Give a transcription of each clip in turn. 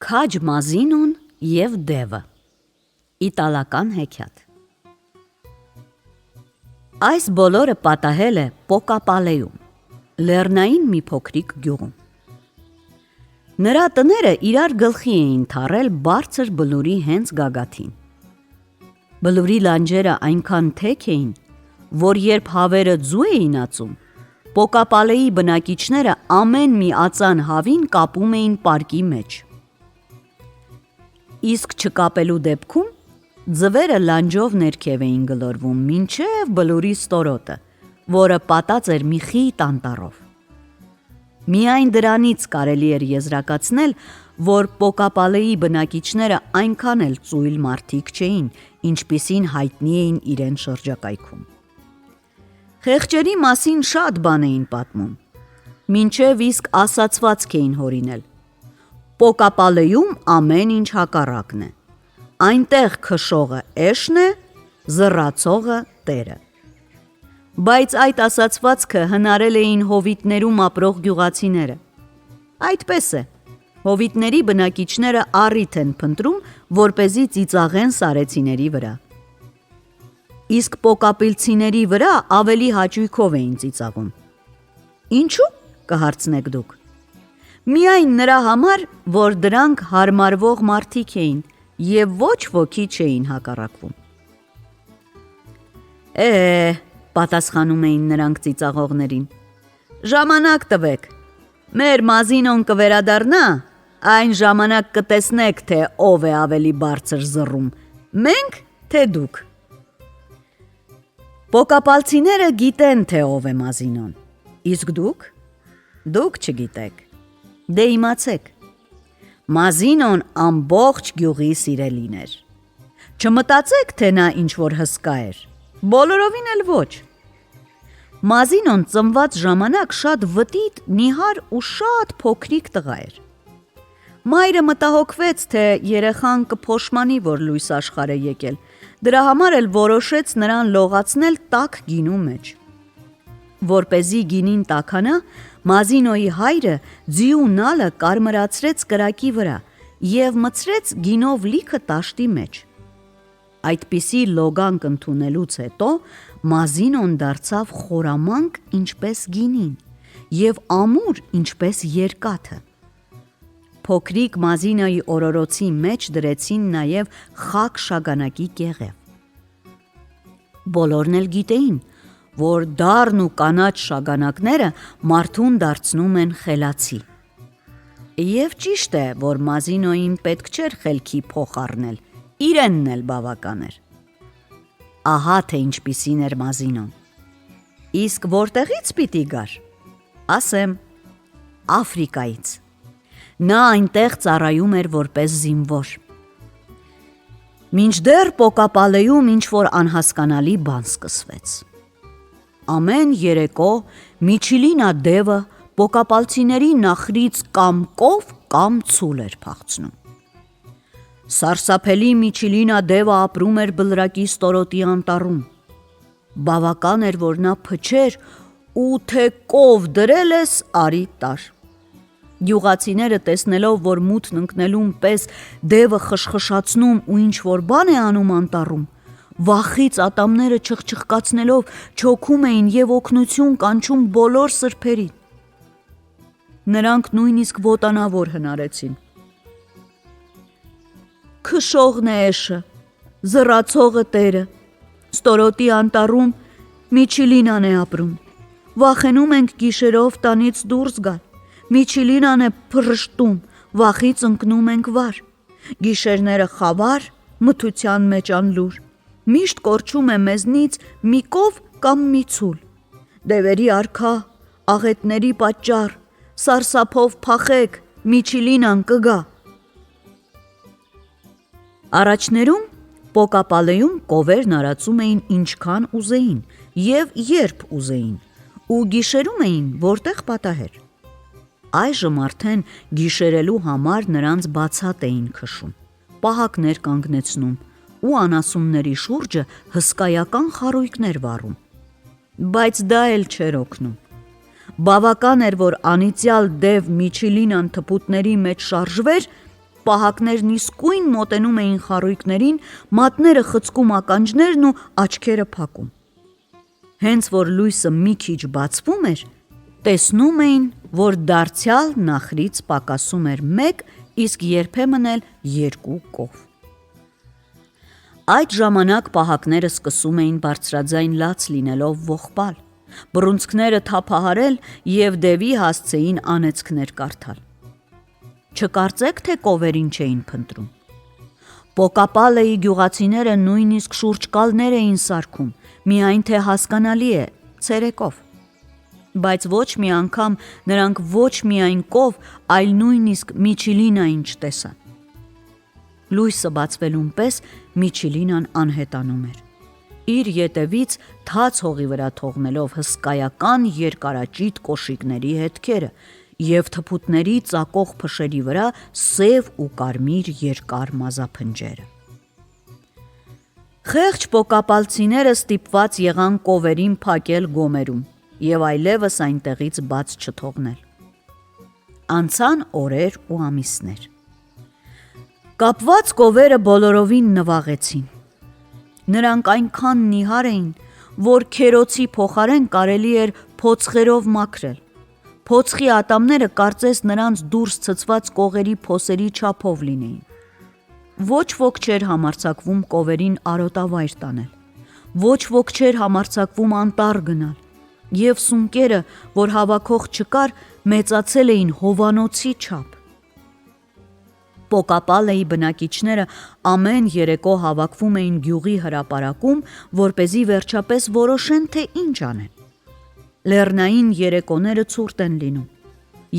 Քաջ Մազինոն և դևը։ Իտալական հեքիաթ։ Այս բոլորը պատահել է Պոկապալեում, լեռնային մի փոքրիկ գյուղում։ Նրա տները իրար գլխի էին թառել բարձր բլուրի հենց գագաթին։ Բլուրի լանջերը այնքան թեք էին, որ երբ հավերը ձու էին ածում, Պոկապալեի բնակիչները ամեն մի ածան հավին կապում էին պարկի մեջ։ Իսկ չկապելու դեպքում ձվերը լանջով ներքև էին գլորվում մինչև բլուրի ստորոտը, որը պատած էր մի խիտ անտառով։ Միայն դրանից կարելի էր եզրակացնել, որ Պոկապալեի բնակիչները այնքան էլ ծույլ մարդիկ չէին, ինչպիսին հայտնի էին իրեն շրջակայքում։ Խեղճերի մասին շատ բան էին պատմում, մինչև իսկ ասացվածք էին հորինել։ Պոկապալեում ամեն ինչ հակառակն է։ Այնտեղ քշողը էշն է, զռացողը տերը։ Բայց այդ ասացվածքը հնարել էին հովիտներում ապրող գյուղացիները։ Այդպես է, հովիտների բնակիչները առիթ են փնտրում, որպեսզի ծիծաղեն սարեցիների վրա։ Իսկ պոկապիլցիների վրա ավելի հաճույքով էին ծիծաղում։ Ինչու՞, կհարցնեք դուք։ Միայն նրա համար, որ դրանք հարմարվող մարդիկ էին և ոչ ոքի չէին հակառակվում։ Պատասխանում էին նրանք ծիծաղողներին, ժամանակ տվեք, մեր Մազինոն կվերադառնա, այն ժամանակ կտեսնեք, թե ով է ավելի բարձր զռում, մենք, թե դուք։ Պոկապալցիները գիտեն, թե ով է Մազինոն, իսկ դուք չգիտեք։ Դե իմացեք, Մազինոն ամբողջ գյուղի սիրելին էր։ Չմտածեք, թե նա ինչ-որ հսկա էր, բոլորովին էլ ոչ։ Մազինոն ծնված ժամանակ շատ վտիտ, նիհար ու շատ փոքրիկ տղա էր։ Մայրը մտահոգվեց, թե երեխան կփոշմանի, որ լույս աշխարհ է եկել, դրա համար էլ որոշեց նրան լողացնել տաք գինու մեջ։ Որպեսզի գինին տաքանա, Մազինոյի հայրը ձիու նալը կարմրացրեց կրակի վրա և մցրեց գինով լիքը տաշտի մեջ։ Այդպիսի լոգանք ընդունելուց հետո Մազինոն դարձավ խորամանկ ինչպես գինին և ամուր ինչպես երկաթը։ Փոքրիկ Մազինոյի օրորոցի մեջ դրեցին նաև խաք շագանակի կեղև։ Բոլորն էլ գիտեին, որ դառն ու կանաչ շագանակները մարդուն դարձնում են խելացի։ Եվ ճիշտ է, որ Մազինոյին պետք չէր խելքի փոխ առնել, իրենն էլ բավական էր։ Ահա թե ինչպիսին էր Մազինոն։ Իսկ որտեղից պիտի գար։ Ասեմ, Աֆրիկայից։ Նա այնտեղ ծառայում էր որպես զինվոր։ Մինչդեռ Պոկապալեում ինչ-որ անհասկանալի բան սկսվեց։ Ամեն երեկո Միչիլինա դևը պոկապալցիների նախրից կամ կով, կամ ցուլ էր փախցնում։ Սարսափելի Միչիլինա դևը ապրում էր բլրակի ստորոտի անտառում։ Բավական էր, որ նա փչեր ու թե կով դրել ես, արի տար։ Գյուղացիները տեսնելով, որ մութն ընկնելուն պես դևը խշխշացնում ու ինչ-որ բան է անում անտառում, վախից ատամները չխչխկացնելով չոքում էին և օգնություն կանչում բոլոր սրբերին։ Նրանք նույնիսկ ոտանավոր հնարեցին։ Քշողն է էշը, զռացողը տերը, ստորոտի անտառում Միչիլինան է ապրում, վախենում ենք գիշերով տանից դուրս գալ, Միչիլինան է փռշտում, վախից ընկնում ենք վար, գիշերները խավար, մթության մեջ անլուր, միշտ կորչում է մեզնից մի կով կամ մի ցուլ, դևերի արքա, աղետների պատճառ, սարսափով փախեք, Միչիլինան կգա։ Առաջներում Պոկապալեում կովերն արածում էին ինչքան ուզեին և երբ ուզեին ու գիշերում էին որտեղ պատահեր։ Այժմ արդեն գիշերելու համար նրանց բացատ էին քշում, պահակներ կանգնեցնում ու անասունների շուրջը հսկայական խարույկներ վառում։ Բայց դա էլ չէր օգնում։ Բավական էր, որ անիծյալ դև Միչիլինան թփուտների մեջ շարժվեր, պահակներն իսկույն մոտենում էին խարույկներին, մատները խցկում ականջներն ու աչքերը փակում։ Հենց որ լույսը մի քիչ բացվում էր, տեսնում էին, որ դարձյալ նախրից պակասում էր 1, իսկ երբեմն էլ 2 կով։ Այդ ժամանակ պահակները սկսում էին բարձրաձայն լաց լինելով ողբալ, բռունցքները թափահարել և դևի հասցեին անեծքներ կարդալ։ Չկարծեք, թե կովերին չէին փնտրում։ Պոկապալեի գյուղացիները նույնիսկ շուրջկալներ էին սարքում, միայն թե հասկանալի է, ցերեկով։ Բայց ոչ մի անգամ նրանք ոչ միայն կով, այլ նույնիսկ Միչիլինային չտեսան։ Լույսը բացվելուն պես Միչիլինան անհետանում էր, իր ետևից թաց հողի վրա թողնելով հսկայական երկարաճիտ կոշիկների հետքերը և թփուտների ծակող փշերի վրա սև ու կարմիր երկար մազափնջերը։ Խեղճ պոկապալցիները ստիպված եղան կովերին փակել գոմերում և այլևս այնտեղից բաց չթողնել։ Անցան օրեր ու ամիսներ։ Կապված կովերը բոլորովին նվաղեցին։ Նրանք այնքան նիհար էին, որ քերոցի փոխարեն կարելի էր փոցխերով մաքրել։ Փոցխի ատամները կարծես նրանց դուրս ցցված կողերի փոսերի չափով լինեին։ Ոչ ոք չէր համարձակվում կովերին արոտավայր տանել։ Ոչ ոք չէր համարձակվում անտառ գնալ։ Եվ սունկերը, որ հավաքող չկար, մեծացել էին հովանոցի չափ։ Պոկապալեի բնակիչները ամեն երեկո հավաքվում էին գյուղի հրապարակում, որպեսզի վերջապես որոշեն, թե ինչ անեն։ Լեռնային երեկոները ցուրտ են լինում,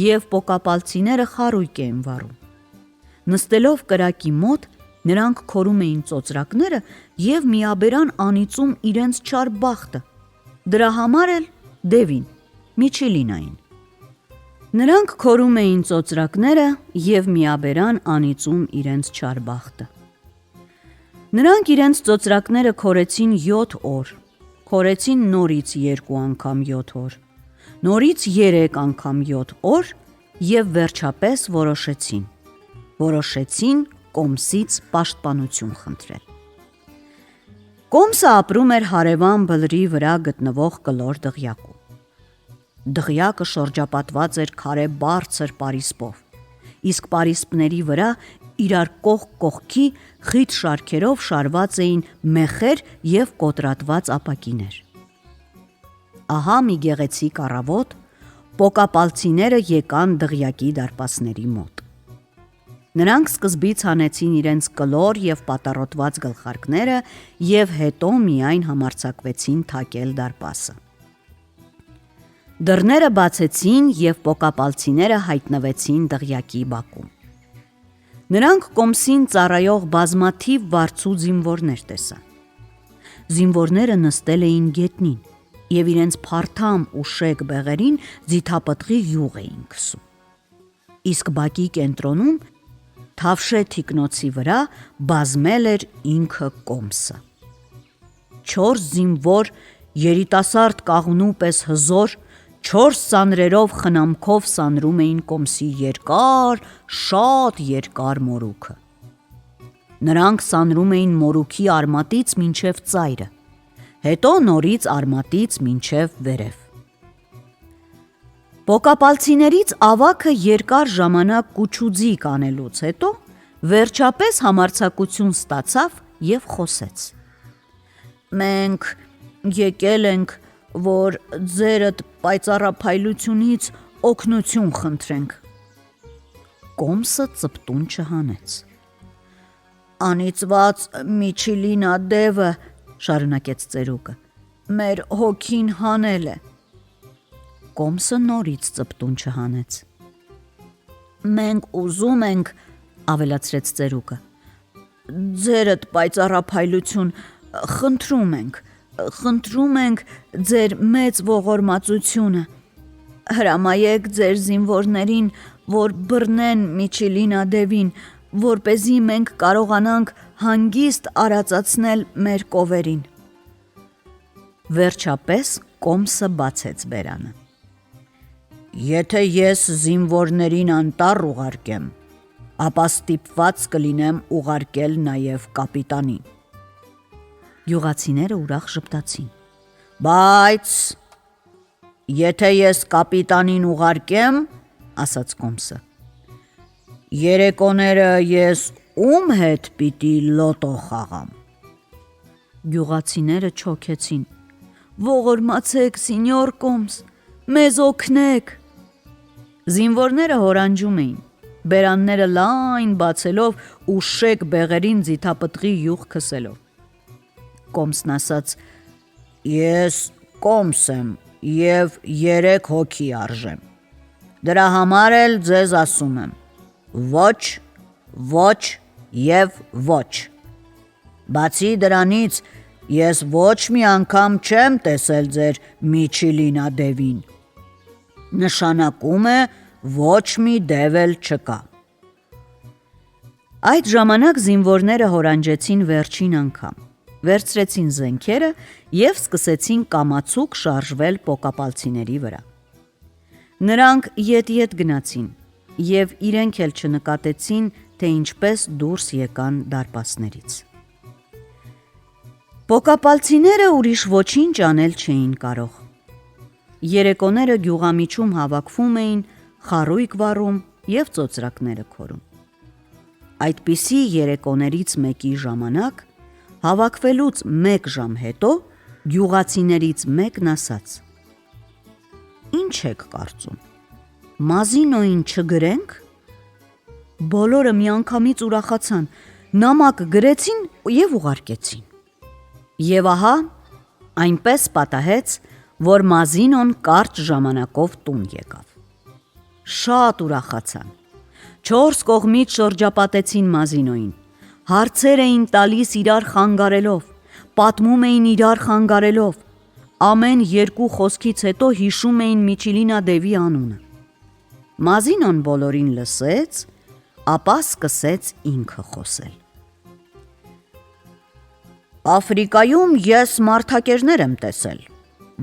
և պոկապալցիները խարույկ էին վառում։ Նստելով կրակի մոտ, նրանք քորում էին ծոծրակները և միաբերան անիծում իրենց չար բախտը, դրա համար էլ դևին, Միչիլինային։ Նրանք քորում էին ծոծրակները և միաբերան անիծում իրենց չար բախտը։ Նրանք իրենց ծոծրակները քորեցին 7 օր, քորեցին նորից 2 անգամ 7 օր, նորից 3 անգամ 7 օր և վերջապես որոշեցին կոմսից պաշտպանություն խնդրել։ Կոմսը ապրում էր հարևան բլրի վրա գտնվող կլոր դղյակում։ Դղյակը շրջապատված էր քարե բարձր պարիսպով, իսկ պարիսպների վրա իրար կողք կողքի խիտ շարքերով շարված էին մեխեր և կոտրատված ապակիներ։ Ահա մի գեղեցիկ առավոտ պոկապալցիները եկան դղյակի դարպասների մոտ։ Նրանք սկզբից հանեցին իրենց կլոր և պատառոտված գլխարկները և հետո միայն համարձակվեցին թակել դարպասը։ Դռները բացեցին և պոկապալցիները հայտնվեցին դղյակի բակում։ Նրանք կոմսին ծառայող բազմաթիվ վարձու զինվորներ տեսան։ Զինվորները նստել էին գետնին և իրենց փարթամ ու շեկ բեղերին ձիթապտղի յուղ էին քսում։ Իսկ բակի կենտրոնում, թավշե թիկնոցի վրա, բազմել էր ինքը կոմսը։ 4 զինվոր, երիտասարդ կաղնու պես հզոր, 4 սանրերով խնամքով սանրում էին կոմսի երկար, շատ երկար մորուքը։ Նրանք սանրում էին մորուքի արմատից մինչև ծայրը, հետո նորից արմատից մինչև վերև։ Պոկապալցիներից ավագը երկար ժամանակ կուչուձիկ անելուց հետո վերջապես համարձակություն ստացավ և խոսեց. «Մենք եկել ենք, որ ձերդ պայծառափայլությունից օգնություն խնդրենք»։ Կոմսը ծպտուն չհանեց։ «Անիծված Միչիլինա դևը, շարունակեց ծերուկը, մեր հոգին հանել է»։ Կոմսը նորից ծպտուն չհանեց։ «Մենք ուզում ենք, ավելացրեց ծերուկը, ձերդ պայծառափայլություն, խնդրում ենք ձեր մեծ ողորմածությունը, հրամայեք ձեր զինվորներին, որ բռնեն Միչիլինա դևին, որպեսզի մենք կարողանանք հանգիստ արածացնել մեր կովերին»։ Վերջապես կոմսը բացեց բերանը։ «Եթե ես զինվորներին անտառ ուղարկեմ, ապա ստիպված կլինեմ ուղարկել նաև կապիտանին։ Գյուղացիները ուրախ ժպտացին։ Բայց եթե ես կապիտանին ուղարկեմ, ասաց Կոմսը, երեկոները ես ում հետ պիտի լոտո խաղամ։ Գյուղացիները չոքեցին։ Ողորմացեք, սինյոր Կոմս, մեզ օգնեք։ Զինվորները հորանջում էին, բերանները լայն բացելով ու շեկ բեղերին ձիթապտղի յուղ քսելով։ Կոմսն ասաց. Ես Կոմս եմ և 3 հոգի արժեմ։ Դրա համար էլ ձեզ ասում եմ. ոչ, ոչ և ոչ։ Բացի դրանից ես ոչ մի անգամ չեմ տեսել ձեր Միչիլինա դևին։ Նշանակում է ոչ մի դև էլ չկա։ Այդ ժամանակ զինվորները հորանջեցին վերջին անգամ, վերցրեցին զենքերը և սկսեցին կամացուկ շարժվել պոկապալցիների վրա։ Նրանք ետ գնացին և իրենք էլ չնկատեցին, թե ինչպես դուրս եկան դարպասներից։ Պոկապալցիները ուրիշ ոչինչ անել չէին կարող։ Երեկոները գյուղամիջում հավաքվում էին, խարույկ վառում և ծոծրակները քորում։ Այդպիսի երեկոներից մեկի ժամանակ, հավաքվելուց 1 ժամ հետո, գյուղացիներից մեկն ասաց. Ինչ եք կարծում, Մազինոյին չգրենք։ Բոլորը միանգամից ուրախացան, նամակ գրեցին և ուղարկեցին։ Եվ ահա, այնպես պատահեց, որ Մազինոն կարճ ժամանակով տուն եկավ։ Շատ ուրախացան։ 4 կողմից շրջապատեցին Մազինոյին, հարցեր էին տալիս իրար խանգարելով, պատմում էին իրար խանգարելով, ամեն 2 խոսքից հետո հիշում էին Միչիլինա դևի անունը։ Մազինոն բոլորին լսեց, ապա սկսեց ինքը խոսել։ Աֆրիկայում ես մարդակերներ եմ տեսել,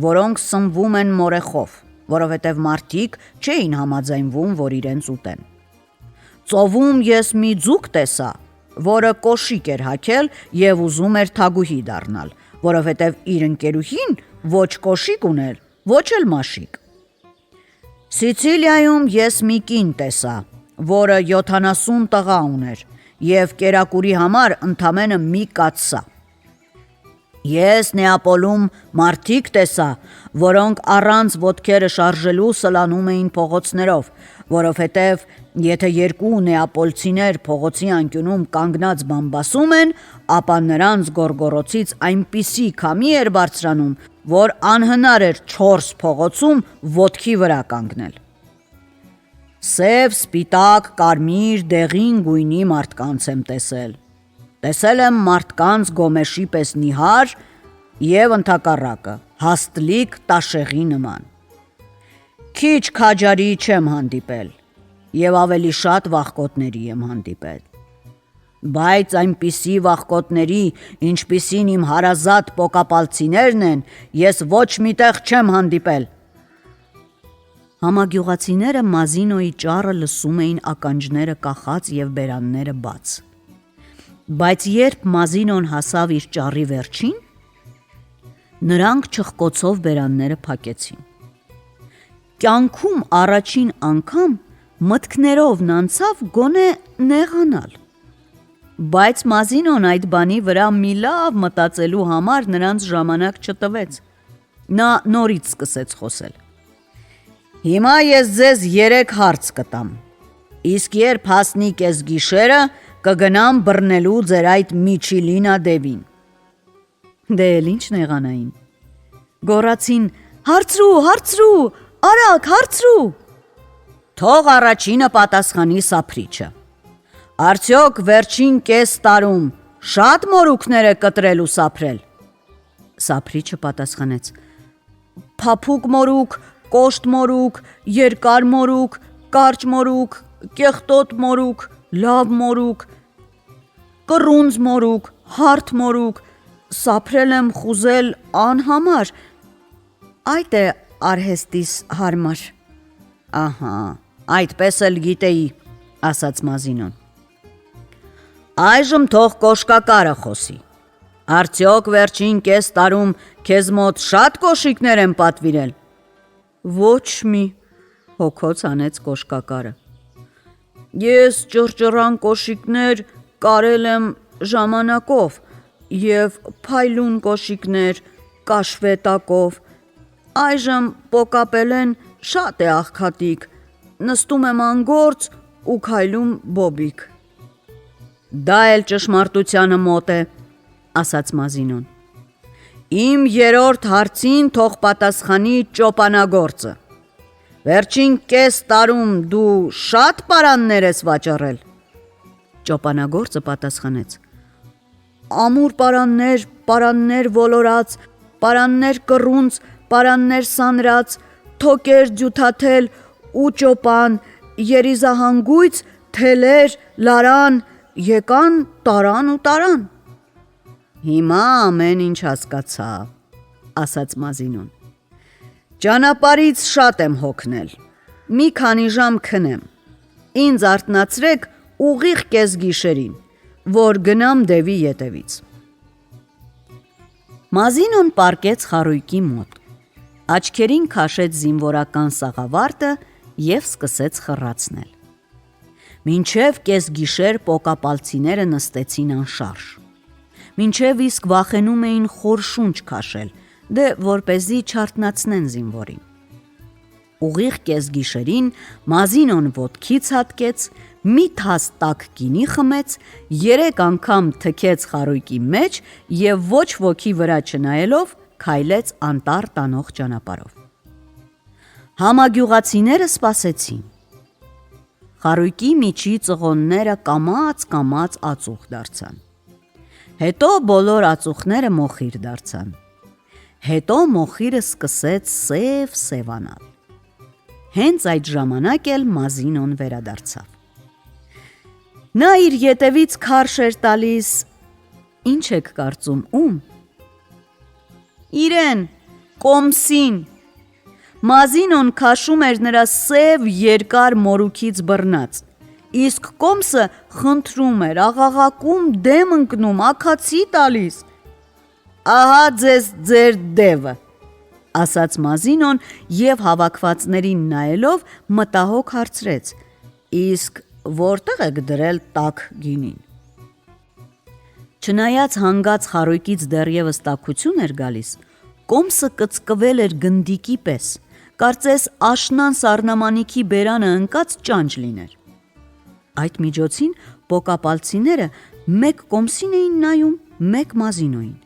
որոնք սնվում են մորեխով, որովհետև մարդիկ չէին համաձայնվում, որ իրենց ուտեն։ Ծովում ես մի ձուկ տեսա, որը կոշիկ էր հագել և ուզում էր թագուհի դառնալ, որովհետև իր ընկերուհին ոչ կոշիկ ուներ, ոչ էլ մաշիկ։ Սիցիլիայում ես մի կին տեսա, որը 70 տղա ուներ և կերակուրի համար ընդամենը մի կաթսա։ Ես Նեապոլում մարդիկ տեսա, որոնք առանց ոտքերը շարժելու սլանում էին փողոցներով, որովհետև եթե 2 նեապոլցիներ փողոցի անկյունում կանգնած բամբասում են, ապա նրանց գոռգոռոցից այնպիսի քամի էր բարձրանում, որ անհնար էր 4 փողոցում ոտքի վրա կանգնել։ Սև, սպիտակ, կարմիր, դեղին գույնի մարդկանց եմ տեսել։ Տեսել եմ մարդկանց գոմեշի պես նիհար և ընդհակառակը, հաստլիկ տաշեղի նման։ Քիչ քաջարի չեմ հանդիպել և ավելի շատ վախկոտների եմ հանդիպել։ Բայց այնպիսի վախկոտների, ինչպիսին իմ հարազատ պոկապալցիներն են, ես ոչ միտեղ չեմ հանդիպել։ Համագյուղացիները Մազինոյի ճառը լսում էին ականջները կախած և բերանները բաց։ Բայց երբ Մազինոն հասավ իր ճառի վերջին, նրանք չխկոցով բերանները փակեցին։ Կյանքում առաջին անգամ մտքներով անցավ գոնե նեղանալ։ Բայց Մազինոն այդ բանի վրա մի լավ մտածելու համար նրանց ժամանակ չտվեց։ Նա նորից սկսեց խոսել. Հիմա ես ձեզ 3 հարց կտամ, իսկ երբ հասնի կեսգիշերը, կգնամ բռնելու ձեր այդ Միչիլինա դևին։ Դե էլ ինչ նեղանային։ Գոռացին. հարցրու, արագ հարցրու։ Թող առաջինը պատասխանի սափրիչը։ Արդյոք վերջին կես տարում շատ մորուքներ է կտրել ու սափրել։ Սափրիչը պատասխանեց. փափուկ մորուք, կոշտ մորուք, երկար մորուք, կարճ մորուք, կեղտոտ մորուք, լավ մորուք, կռունձ մորուք, հարթ մորուք, սափրել եմ խուզել անհամար, այդ է արհեստիս հարմար։ Ահա, այդպես էլ գիտեի, ասաց Մազինոն։ Այժմ թող կոշկակարը խոսի։ Արդյոք վերջին կես տարում քեզ մոտ շատ կոշիկներ են պատվիրել։ Ոչ մի, հոգոց անեց կոշկակարը։ Ես ճռճռան կոշիկներ կարել եմ ժամանակով և փայլուն կոշիկներ կաշվետակով, այժմ պոկապելեն շատ է աղքատիկ, նստում եմ անգործ ու քայլում բոբիկ։ Դա էլ ճշմարտությանը մոտ է, ասաց Մազինոն։ Իմ երրորդ հարցին թող պատասխանի ճոպանագործը։ Վերջին կես տարում դու շատ պարաններ ես վաճառել։ Ճոպանագործը պատասխանեց. Ամուր պարաններ, պարաններ ոլորած, պարաններ կռունց, պարաններ սանրած, թոկեր դյութաթել ու ճոպան, երիզահանգույց, թելեր, լարան, եկան տարան ու տարան։ Հիմա ամեն ինչ հասկացա, ասաց Մազինոն։ Ճանապարհից շատ եմ հոգնել, մի քանի ժամ քնեմ, ինձ արթնացրեք ուղիղ կեսգիշերին, որ գնամ դևի ետևից։ Մազինոն պառկեց խարույկի մոտ, աչքերին քաշեց զինվորական սաղավարտը և սկսեց խռացնել։ Մինչև կեսգիշեր պոկապալցիները նստեցին անշարժ։ Մինչև իսկ վախենում էին խոր շունչ քաշել, դե որպեսզի չարթնացնեն զինվորին։ Ուղիղ կեսգիշերին Մազինոն ոտքից հատկեց, մի թաս տաք գինի խմեց, 3 անգամ թքեց խարույկի մեջ և ոչ ոքի վրա չնայելով քայլեց անտառ տանող ճանապարհով։ Համագյուղացիները սպասեցին։ Խարույկի միջի ծղոնները կամաց ածուխ դարձան։ Հետո բոլոր ածուխները մոխիր դարձան։ Հետո մոխիրը սկսեց սև-սևանալ։ Հենց այդ ժամանակ էլ Մազինոն վերադարձավ։ Նա իր ետևից քարշ էր տալիս, ինչ եք կարծում, ում։ Իրեն, Կոմսին։ Մազինոն քաշում էր նրա սև երկար մորուքից բռնած, իսկ Կոմսը խնդրում էր, աղաղակում, դեմ ընկնում, աքացի տալիս։ Ահա ձեզ ձեր դևը, ասաց Մազինոն և հավաքվածներին նայելով մտահոգ հարցրեց. Իսկ որտեղ եք դրել տաք գինին։ Չնայած հանգած խարույկից դեռևս տաքություն էր գալիս, Կոմսը կծկվել էր գնդիկի պես, կարծես աշնան սառնամանիքի բերանը ընկած ճանճ լիներ։ Այդ միջոցին պոկապալցիները մեկ Կոմսին էին նայում, մեկ Մազինոին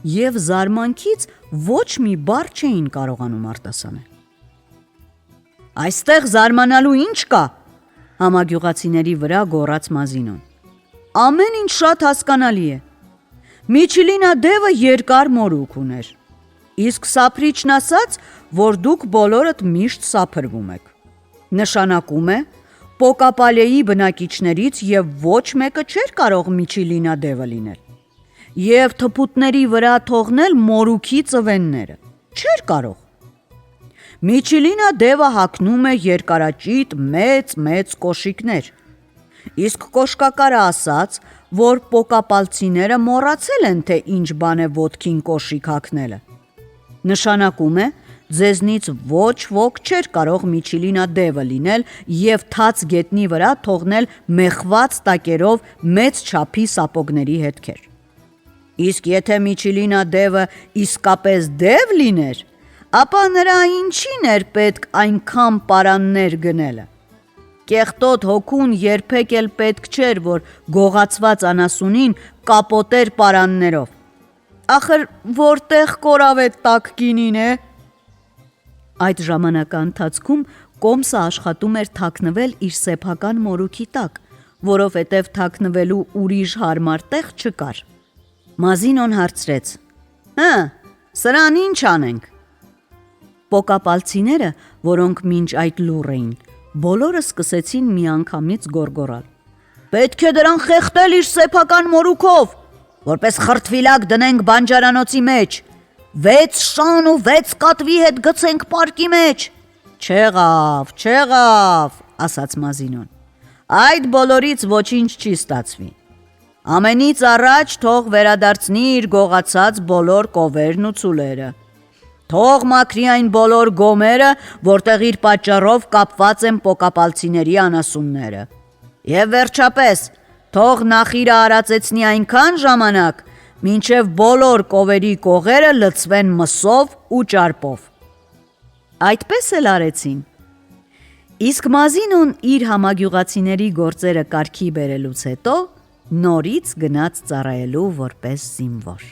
և զարմանքից ոչ մի բառ չէին կարողանում արտասանել։ Այստեղ զարմանալու ինչ կա, համագյուղացիների վրա գոռաց Մազինոն։ Ամեն ինչ շատ հասկանալի է։ Միչիլինա դևը երկար մորուք ուներ, իսկ սափրիչն ասաց, որ դուք բոլորդ միշտ սափրվում եք։ Նշանակում է, Պոկապալեի բնակիչներից և ոչ մեկը չէր կարող Միչիլինա դևը լինել և թփուտների վրա թողնել մորուքի ծվենները, չէր կարող։ Միչիլինա դևը հագնում է երկարաճիտ մեծ կոշիկներ, իսկ կոշկակարը ասաց, որ պոկապալցիները մոռացել են, թե ինչ բան է ոտքին կոշիկ հագնելը։ Նշանակում է, ձեզնից ոչ ոք չէր կարող Միչիլինա դևը լինել և թաց գետնի վրա թողնել մեխված տակերով մեծ չափի սապոգների հետքեր։ Իսկ եթե Միչիլինա դևը իսկապես դև լիներ, ապա նրա ինչին էր պետք այնքան պարաններ գնելը։ Կեղտոտ հոգուն երբեք էլ պետք չէր, որ գողացված անասունին կապոտեր պարաններով։ Ախր որտեղ կորավ է տաք գինին է։ Այդ ժամանակա ընթացքում Կոմսը աշխատում էր թաքնվել իր սեփական մորուքի տակ, որովհետև թաքնվելու ուրիշ հարմար տեղ չկար։ Մազինոն հարցրեց. սրան ինչ անենք։ Պոկապալցիները, որոնք մինչ այդ լուռ էին, բոլորը սկսեցին միանգամից գոռգոռալ. Պետք է դրան խեղդել իր սեփական մորուքով, որպես խրտվիլակ դնենք բանջարանոցի մեջ, 6 շան ու 6 կատվի հետ գցենք պարկի մեջ։ Չեղավ, ասաց Մազինոն, այդ բոլորից ոչինչ չի ստացվի։ Ամենից առաջ թող վերադարձնի իր գողացած բոլոր կովերն ու ցուլերը։ Թող մաքրի այն բոլոր գոմերը, որտեղ իր պատճառով կապված են պոկապալցիների անասունները։ Եվ վերջապես, թող նախիրը արածեցնի այնքան ժամանակ, մինչև բոլոր կովերի կողերը լցվեն մսով ու ճարպով։ Այդպես էլ արեցին։ Իսկ Մազինուն իր համագյուղացիների գործերը կարգի բերելուց հետո նորից գնաց ծառայելու որպես զինվոր։